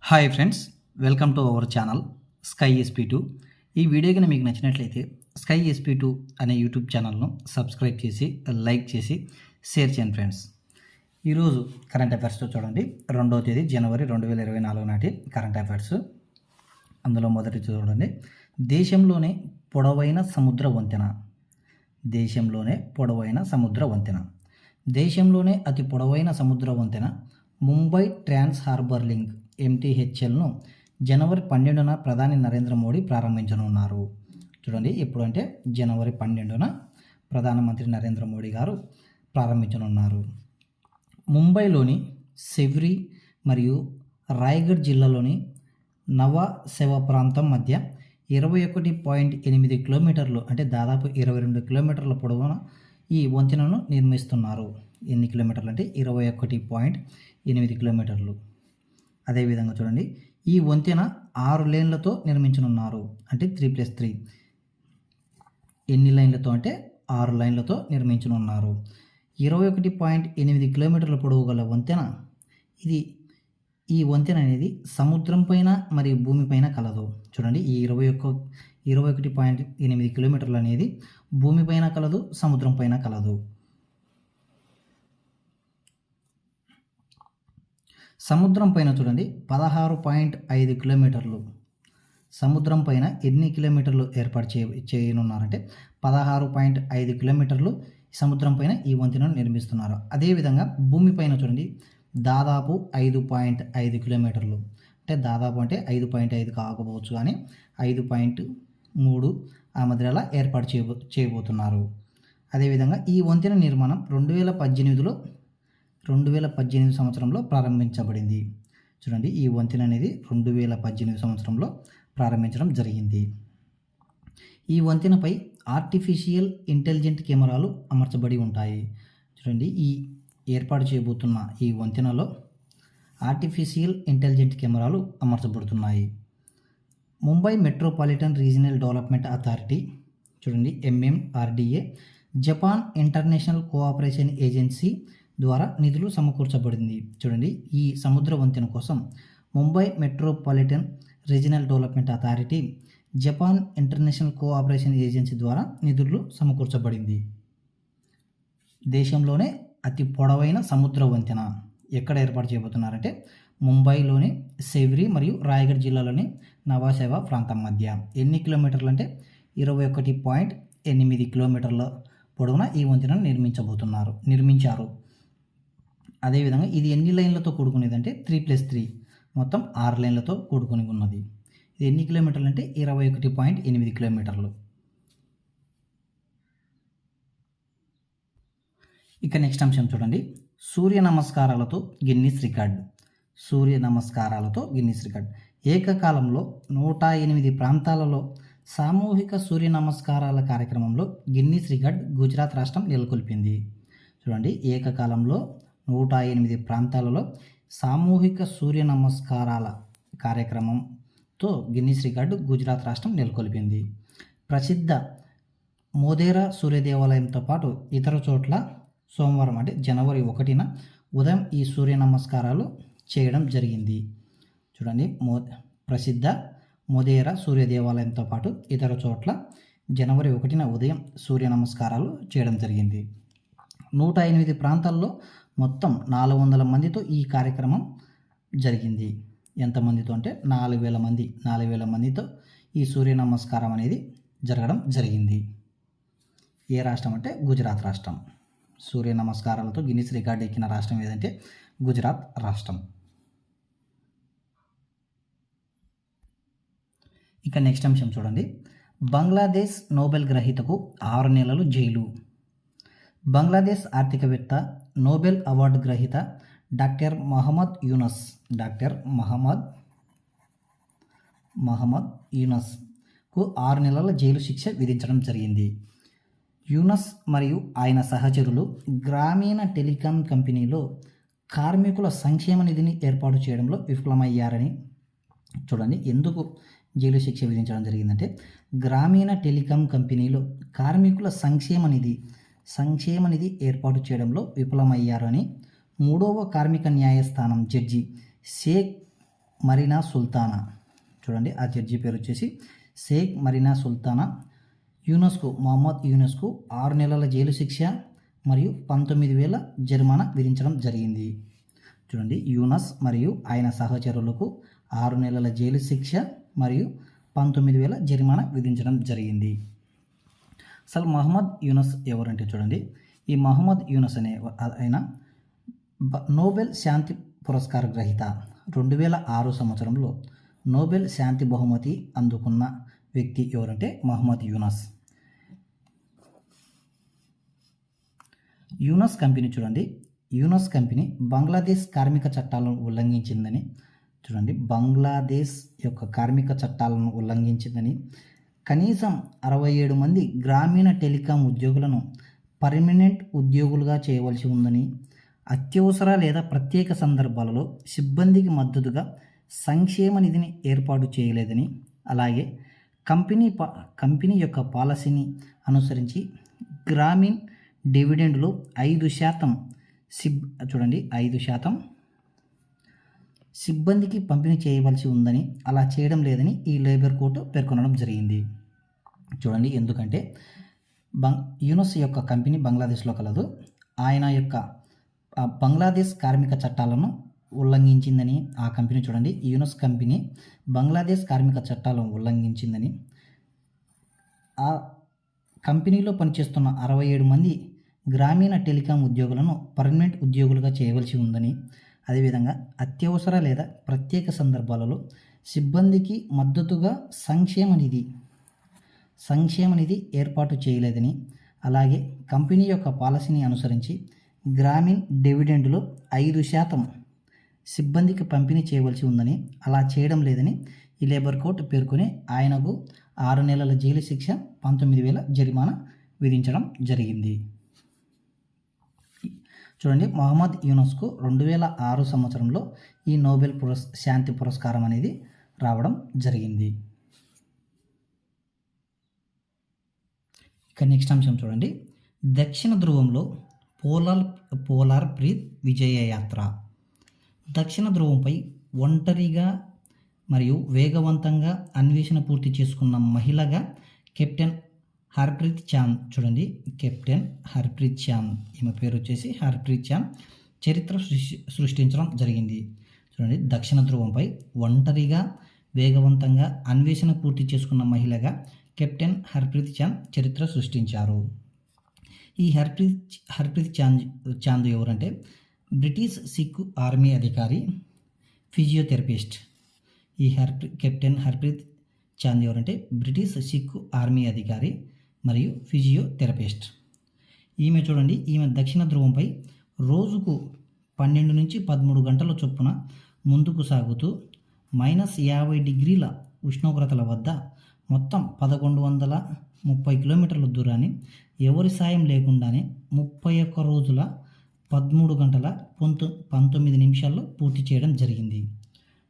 Hi friends, welcome to our channel sky ఎస్పీ2. ఈ video కనుక మీకు నచ్చినట్లయితే స్కై ఎస్పీ2 అనే యూట్యూబ్ ఛానల్ను సబ్స్క్రైబ్ చేసి లైక్ చేసి షేర్ చేయండి ఫ్రెండ్స్. ఈరోజు కరెంట్ అఫైర్స్తో చూడండి. 2వ తేదీ జనవరి 2024 నాటి కరెంట్ అఫైర్స్. అందులో మొదటి చూడండి, దేశంలోనే పొడవైన సముద్ర వంతెన. దేశంలోనే పొడవైన సముద్ర వంతెన. దేశంలోనే అతి పొడవైన సముద్ర వంతెన ముంబై ట్రాన్స్ హార్బర్ లింక్ MTHLను జనవరి 12న ప్రధాని నరేంద్ర మోడీ ప్రారంభించనున్నారు. చూడండి, ఎప్పుడంటే జనవరి 12న ప్రధానమంత్రి నరేంద్ర మోడీ గారు ప్రారంభించనున్నారు. ముంబైలోని సెవ్రీ మరియు రాయ్గఢ్ జిల్లాలోని నవశెవ ప్రాంతం మధ్య 21.8 కిలోమీటర్లు అంటే దాదాపు 22 కిలోమీటర్ల పొడవున ఈ వంతెనను నిర్మిస్తున్నారు. ఎన్ని కిలోమీటర్లు అంటే 21.8 కిలోమీటర్లు. అదేవిధంగా చూడండి, ఈ వంతెన 6 లేన్లతో నిర్మించనున్నారు. అంటే 3+3. ఎన్ని లైన్లతో అంటే 6 లైన్లతో నిర్మించనున్నారు. 21.8 కిలోమీటర్ల పొడవు గల వంతెన ఇది. ఈ వంతెన అనేది సముద్రం పైన మరియు భూమిపైన కలదు. చూడండి, ఈ 21.8 కిలోమీటర్లు అనేది భూమిపైన కలదు, సముద్రం పైన కలదు. సముద్రం పైన చూడండి 16.5 కిలోమీటర్లు. సముద్రం పైన ఎన్ని కిలోమీటర్లు ఏర్పాటు చేయనున్నారంటే 16.5 కిలోమీటర్లు సముద్రం పైన ఈ వంతెనను నిర్మిస్తున్నారు. అదేవిధంగా భూమిపైన చూడండి దాదాపు 5.5 కిలోమీటర్లు. అంటే దాదాపు అంటే 5.5 కాకపోవచ్చు, కానీ 5.3 ఆ మధ్యలో ఏర్పాటు చేయబోతున్నారు. అదేవిధంగా ఈ వంతెన నిర్మాణం 2018 సంవత్సరంలో ప్రారంభించబడింది. చూడండి, ఈ వంతెన అనేది 2018 సంవత్సరంలో ప్రారంభించడం జరిగింది. ఈ వంతెనపై ఆర్టిఫిషియల్ ఇంటెలిజెంట్ కెమెరాలు అమర్చబడి ఉంటాయి. చూడండి, ఈ ఏర్పాటు చేయబోతున్న ఈ వంతెనలో ఆర్టిఫిషియల్ ఇంటెలిజెంట్ కెమెరాలు అమర్చబడుతున్నాయి. Mumbai metropolitan regional development authority చూడండి MMRDA Japan international cooperation agency ద్వారా నిధులు సమకూర్చబడింది. చూడండి, ఈ సముద్ర వంతెన కోసం Mumbai metropolitan regional development authority Japan international cooperation agency ద్వారా నిధులు సమకూర్చబడింది. దేశంలోనే అతి పొడవైన సముద్ర వంతెన ఎక్కడ ఏర్పాటు చేయబోతున్నారంటే ముంబైలోని సెవ్రీ మరియు రాయ్గఢ్ జిల్లాలోని నవాశెవ ప్రాంతం మధ్య. ఎన్ని కిలోమీటర్లు అంటే 21.8 కిలోమీటర్ల పొడవున ఈ వంతెనను నిర్మించారు. అదేవిధంగా ఇది ఎన్ని లైన్లతో కూడుకునేది అంటే 3+3, మొత్తం 6 లైన్లతో కూడుకుని ఉన్నది. ఇది ఎన్ని కిలోమీటర్లు అంటే 21.8 కిలోమీటర్లు. ఇక నెక్స్ట్ అంశం చూడండి, సూర్య నమస్కారాలతో గిన్నిస్ రికార్డ్. సూర్య నమస్కారాలతో గిన్నిస్ రికార్డ్. ఏకకాలంలో 108 ప్రాంతాలలో సామూహిక సూర్య నమస్కారాల కార్యక్రమంలో గిన్నిస్ రికార్డ్ గుజరాత్ రాష్ట్రం నెలకొల్పింది. చూడండి, ఏకకాలంలో 108 ప్రాంతాలలో సామూహిక సూర్య నమస్కారాల కార్యక్రమంతో గిన్నిస్ రికార్డు గుజరాత్ రాష్ట్రం నెలకొల్పింది. ప్రసిద్ధ మోధేరా సూర్య దేవాలయంతో పాటు ఇతర చోట్ల సోమవారం అంటే జనవరి 1న ఉదయం ఈ సూర్య నమస్కారాలు చేయడం జరిగింది. చూడండి, ప్రసిద్ధ మోధేరా సూర్య దేవాలయంతో పాటు ఇతర చోట్ల జనవరి 1న ఉదయం సూర్య నమస్కారాలు చేయడం జరిగింది. 108 ప్రాంతాల్లో మొత్తం 400 మందితో ఈ కార్యక్రమం జరిగింది. ఎంతమందితో అంటే 4,000 మందితో ఈ సూర్య నమస్కారం అనేది జరగడం జరిగింది. ఏ రాష్ట్రం అంటే గుజరాత్ రాష్ట్రం. సూర్య నమస్కారాలతో గిన్నిస్ రికార్డు ఎక్కిన రాష్ట్రం ఏదంటే గుజరాత్ రాష్ట్రం. ఇక నెక్స్ట్ అంశం చూడండి, బంగ్లాదేశ్ నోబెల్ గ్రహీతకు 6 నెలలు జైలు. బంగ్లాదేశ్ ఆర్థికవేత్త, నోబెల్ అవార్డు గ్రహీత డాక్టర్ మహమ్మద్ యూనస్కు 6 నెలల జైలు శిక్ష విధించడం జరిగింది. యూనస్ మరియు ఆయన సహచరులు గ్రామీణ టెలికాం కంపెనీలో కార్మికుల సంక్షేమ నిధిని ఏర్పాటు చేయడంలో విఫలమయ్యారని. చూడండి, ఎందుకు జైలు శిక్ష విధించడం జరిగిందంటే గ్రామీణ టెలికాం కంపెనీలో కార్మికుల సంక్షేమ నిధి ఏర్పాటు చేయడంలో విఫలమయ్యారని 3వ కార్మిక న్యాయస్థానం జడ్జి షేక్ మరీనా సుల్తానా, చూడండి ఆ జడ్జి పేరు వచ్చేసి షేక్ మరీనా సుల్తానా మొహమ్మద్ యూనస్కు 6 నెలల జైలు శిక్ష మరియు 19,000 జరిమానా విధించడం జరిగింది. చూడండి, యూనస్ మరియు ఆయన సహచరులకు 6 నెలల జైలు శిక్ష మరియు 19,000 జరిమానా విధించడం జరిగింది. అసలు మహమ్మద్ యూనస్ ఎవరంటే చూడండి, ఈ మహమ్మద్ యూనస్ ఆయన నోబెల్ శాంతి పురస్కార గ్రహీత. 2006 సంవత్సరంలో నోబెల్ శాంతి బహుమతి అందుకున్న వ్యక్తి ఎవరంటే మహమ్మద్ యూనస్. యూనస్ కంపెనీ చూడండి, యూనస్ కంపెనీ బంగ్లాదేశ్ కార్మిక చట్టాలను ఉల్లంఘించిందని, చూడండి బంగ్లాదేశ్ యొక్క కార్మిక చట్టాలను ఉల్లంఘించిందని, కనీసం 67 మంది గ్రామీణ టెలికాం ఉద్యోగులను పర్మనెంట్ ఉద్యోగులుగా చేయవలసి ఉందని, అత్యవసర లేదా ప్రత్యేక సందర్భాలలో సిబ్బందికి మద్దతుగా సంక్షేమ నిధిని ఏర్పాటు చేయలేదని, అలాగే కంపెనీ యొక్క పాలసీని అనుసరించి గ్రామీణ డివిడెండ్లు 5% చూడండి 5% సిబ్బందికి పంపిణీ చేయవలసి ఉందని, అలా చేయడం లేదని ఈ లేబర్ కోర్టు పేర్కొనడం జరిగింది. చూడండి, ఎందుకంటే యూనస్ యొక్క కంపెనీ బంగ్లాదేశ్లో కలదు. ఆయన యొక్క బంగ్లాదేశ్ కార్మిక చట్టాలను ఉల్లంఘించిందని ఆ కంపెనీ, చూడండి యూనస్ కంపెనీ బంగ్లాదేశ్ కార్మిక చట్టాలను ఉల్లంఘించిందని, ఆ కంపెనీలో పనిచేస్తున్న 67 మంది గ్రామీణ టెలికాం ఉద్యోగులను పర్మనెంట్ ఉద్యోగులుగా చేయవలసి ఉందని, అదేవిధంగా అత్యవసర లేదా ప్రత్యేక సందర్భాలలో సిబ్బందికి మద్దతుగా సంక్షేమ నిధి ఏర్పాటు చేయలేదని, అలాగే కంపెనీ యొక్క పాలసీని అనుసరించి గ్రామీణ డివిడెండ్లు 5% సిబ్బందికి పంపిణీ చేయవలసి ఉందని, అలా చేయడం లేదని ఈ లేబర్ కోర్టు పేర్కొని ఆయనకు 6 నెలల జైలు శిక్ష 19,000 జరిమానా విధించడం జరిగింది. చూడండి, మహమ్మద్ యూనస్కు 2006 సంవత్సరంలో ఈ నోబెల్ శాంతి పురస్కారం అనేది రావడం జరిగింది. ఇక నెక్స్ట్ అంశం చూడండి, దక్షిణ ధ్రువంలో పోలార్ ప్రీత్ విజయ యాత్ర. దక్షిణ ధ్రువంపై ఒంటరిగా మరియు వేగవంతంగా అన్వేషణ పూర్తి చేసుకున్న మహిళగా కెప్టెన్ హర్ప్రీత్ చాంద్, చూడండి కెప్టెన్ హర్ప్రీత్ చాంద్, ఈమె పేరు వచ్చేసి హర్ప్రీత్ చాంద్ చరిత్ర సృష్టించడం జరిగింది. చూడండి, దక్షిణ ధ్రువంపై ఒంటరిగా వేగవంతంగా అన్వేషణ పూర్తి చేసుకున్న మహిళగా కెప్టెన్ హర్ప్రీత్ చాంద్ చరిత్ర సృష్టించారు. ఈ హర్ప్రీత్ చాంద్ ఎవరంటే బ్రిటిష్ సిక్ ఆర్మీ అధికారి, ఫిజియోథెరపిస్ట్. ఈ కెప్టెన్ హర్ప్రీత్ చాంద్ ఎవరంటే బ్రిటిష్ సిక్ ఆర్మీ అధికారి మరియు ఫిజియోథెరపిస్ట్. ఈమె చూడండి, ఈమె దక్షిణ ధ్రువంపై రోజుకు 12 నుంచి 13 గంటల చొప్పున ముందుకు సాగుతూ -50 డిగ్రీల ఉష్ణోగ్రతల వద్ద మొత్తం 1130 కిలోమీటర్ల దూరాన్ని ఎవరి సాయం లేకుండానే 31 రోజుల 13 గంటల 19 నిమిషాల్లో పూర్తి చేయడం జరిగింది.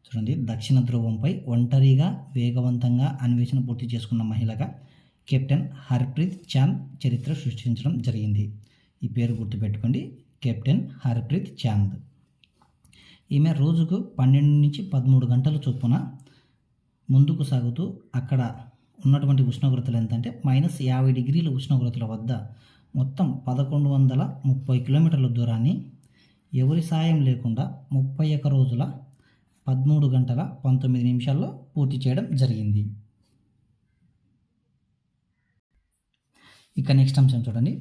చూడండి, దక్షిణ ధ్రువంపై ఒంటరిగా వేగవంతంగా అన్వేషణ పూర్తి చేసుకున్న మహిళగా కెప్టెన్ హర్ప్రీత్ చాంద్ చరిత్ర సృష్టించడం జరిగింది. ఈ పేరు గుర్తుపెట్టుకోండి, కెప్టెన్ హర్ప్రీత్ చాంద్. ఈమె రోజుకు 12 నుంచి 13 గంటల చొప్పున ముందుకు సాగుతూ అక్కడ ఉన్నటువంటి ఉష్ణోగ్రతలు ఎంతంటే -50 డిగ్రీల ఉష్ణోగ్రతల వద్ద మొత్తం 1130 కిలోమీటర్ల దూరాన్ని ఎవరి సాయం లేకుండా 31 రోజుల 13 గంటల 19 నిమిషాల్లో పూర్తి చేయడం జరిగింది. ఇక నెక్స్ట్ అంశం చూడండి,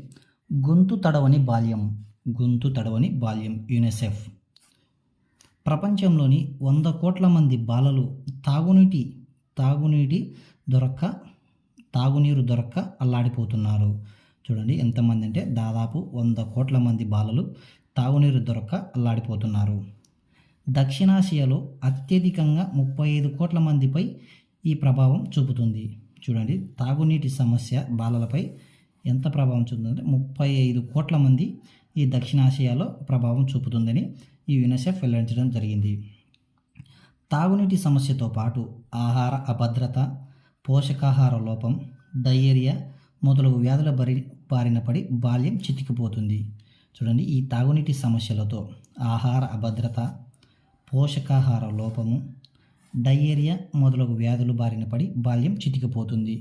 గొంతు తడవని బాల్యం యునిసెఫ్. ప్రపంచంలోని 100 కోట్ల మంది బాలలు తాగునీరు దొరక్క అల్లాడిపోతున్నారు. చూడండి, ఎంతమంది అంటే దాదాపు 100 కోట్ల మంది బాలలు తాగునీరు దొరక్క అల్లాడిపోతున్నారు. దక్షిణాసియాలో అత్యధికంగా 35 కోట్ల మందిపై ఈ ప్రభావం చూపుతుంది. చూడండి, తాగునీటి సమస్య బాలలపై ఎంత ప్రభావం చూపుతుందంటే 35 కోట్ల మంది ఈ దక్షిణాసియాలో ప్రభావం చూపుతుందని ఈ యునిసెఫ్ వెల్లడించడం జరిగింది. తాగునీటి సమస్యతో పాటు ఆహార అభద్రత, పోషకాహార లోపం, డయేరియా మొదలగు వ్యాధుల బారిన పడి బాల్యం చితికిపోతుంది. చూడండి, ఈ తాగునీటి సమస్యలతో ఆహార అభద్రత, పోషకాహార లోపము, డయేరియా మొదలగు వ్యాధులు బారిన పడి బాల్యం చితికిపోతుంది.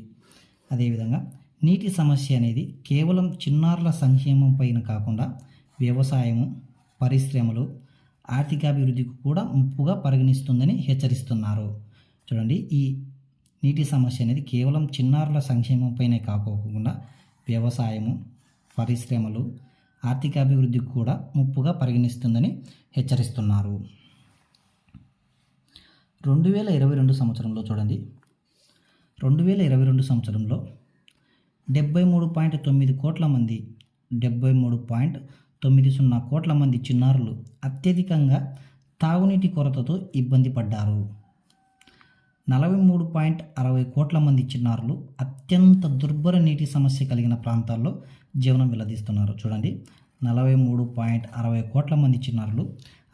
అదేవిధంగా నీటి సమస్య అనేది కేవలం చిన్నారుల సంక్షేమం పైన కాకుండా వ్యవసాయము, పరిశ్రమలు, ఆర్థికాభివృద్ధికి కూడా ముప్పుగా పరిగణిస్తుందని హెచ్చరిస్తున్నారు. చూడండి, ఈ నీటి సమస్య అనేది కేవలం చిన్నారుల సంక్షేమం పైనే కాకోకుండా వ్యవసాయము, పరిశ్రమలు, ఆర్థికాభివృద్ధికి కూడా ముప్పుగా పరిగణిస్తుందని హెచ్చరిస్తున్నారు. 2022 సంవత్సరంలో చూడండి, 2022 సంవత్సరంలో 73.9 కోట్ల మంది 73.90 కోట్ల మంది చిన్నారులు అత్యధికంగా తాగునీటి కొరతతో ఇబ్బంది పడ్డారు. 43.60 కోట్ల మంది చిన్నారులు అత్యంత దుర్భర నీటి సమస్య కలిగిన ప్రాంతాల్లో జీవనం వెల్లదీస్తున్నారు. చూడండి, 43.60 కోట్ల మంది చిన్నారులు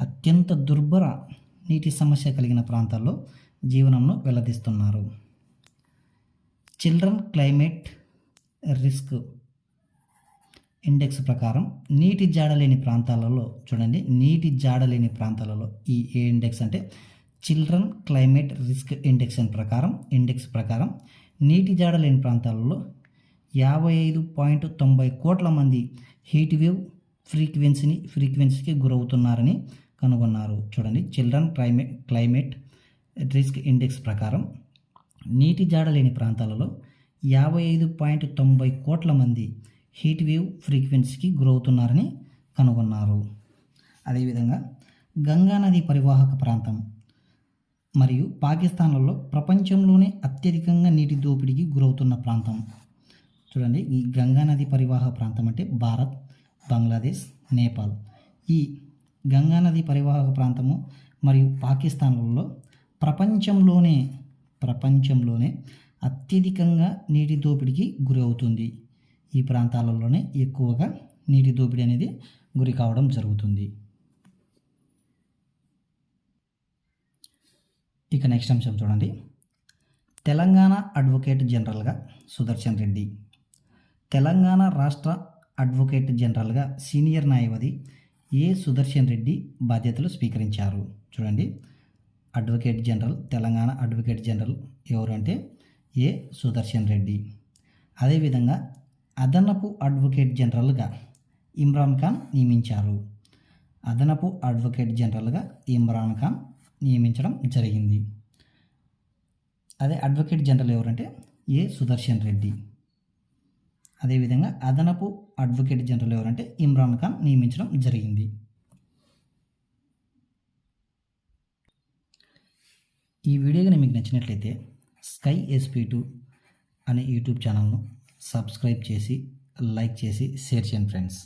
అత్యంత దుర్భర నీటి సమస్య కలిగిన ప్రాంతాల్లో జీవనంను వెల్లదీస్తున్నారు. చిల్డ్రన్ క్లైమేట్ రిస్క్ ఇండెక్స్ ప్రకారం నీటి జాడలేని ప్రాంతాలలో చూడండి, నీటి జాడలేని ప్రాంతాలలో ఈ ఏ ఇండెక్స్ అంటే చిల్డ్రన్ క్లైమేట్ రిస్క్ ఇండెక్స్ ప్రకారం నీటి జాడలేని ప్రాంతాలలో 55.90 కోట్ల మంది హీట్ వేవ్ ఫ్రీక్వెన్సీకి గురవుతున్నారని కనుగొన్నారు. చూడండి, చిల్డ్రన్ క్లైమేట్ రిస్క్ ఇండెక్స్ ప్రకారం నీటి జాడలేని ప్రాంతాలలో 55.90 కోట్ల మంది హీట్ వేవ్ ఫ్రీక్వెన్సీకి గురవుతున్నారని కనుగొన్నారు. అదేవిధంగా గంగా నది పరివాహక ప్రాంతం మరియు పాకిస్తాన్లలో ప్రపంచంలోనే అత్యధికంగా నీటి దోపిడీకి గురవుతున్న ప్రాంతం. చూడండి, ఈ గంగా నది పరివాహక ప్రాంతం అంటే భారత్, బంగ్లాదేశ్, నేపాల్. ఈ గంగా నది పరివాహక ప్రాంతము మరియు పాకిస్తాన్లలో ప్రపంచంలోనే అత్యధికంగా నీటి దోపిడీకి గురి అవుతుంది. ఈ ప్రాంతాలలోనే ఎక్కువగా నీటి దోపిడీ అనేది గురి కావడం జరుగుతుంది. ఇక నెక్స్ట్ అంశం చూడండి, తెలంగాణ అడ్వకేట్ జనరల్గా సుదర్శన్ రెడ్డి. తెలంగాణ రాష్ట్ర అడ్వకేట్ జనరల్గా సీనియర్ న్యాయవాది ఏ సుదర్శన్ రెడ్డి బాధ్యతలు స్వీకరించారు. చూడండి, తెలంగాణ అడ్వకేట్ జనరల్ ఎవరు అంటే ఏ సుదర్శన్ రెడ్డి. అదేవిధంగా అదనపు అడ్వకేట్ జనరల్గా ఇమ్రాన్ ఖాన్ నియమించారు. అదనపు అడ్వకేట్ జనరల్గా ఇమ్రాన్ ఖాన్ నియమించడం జరిగింది. అదే అడ్వకేట్ జనరల్ ఎవరంటే ఏ సుదర్శన్ రెడ్డి. అదేవిధంగా అదనపు అడ్వకేట్ జనరల్ ఎవరంటే ఇమ్రాన్ ఖాన్ నియమించడం జరిగింది. ఈ వీడియో కానీ మీకు నచ్చినట్లయితే స్కై SP2 అనే యూట్యూబ్ ఛానల్ను సబ్స్క్రైబ్ చేసి, లైక్ చేసి, షేర్ చేయండి ఫ్రెండ్స్.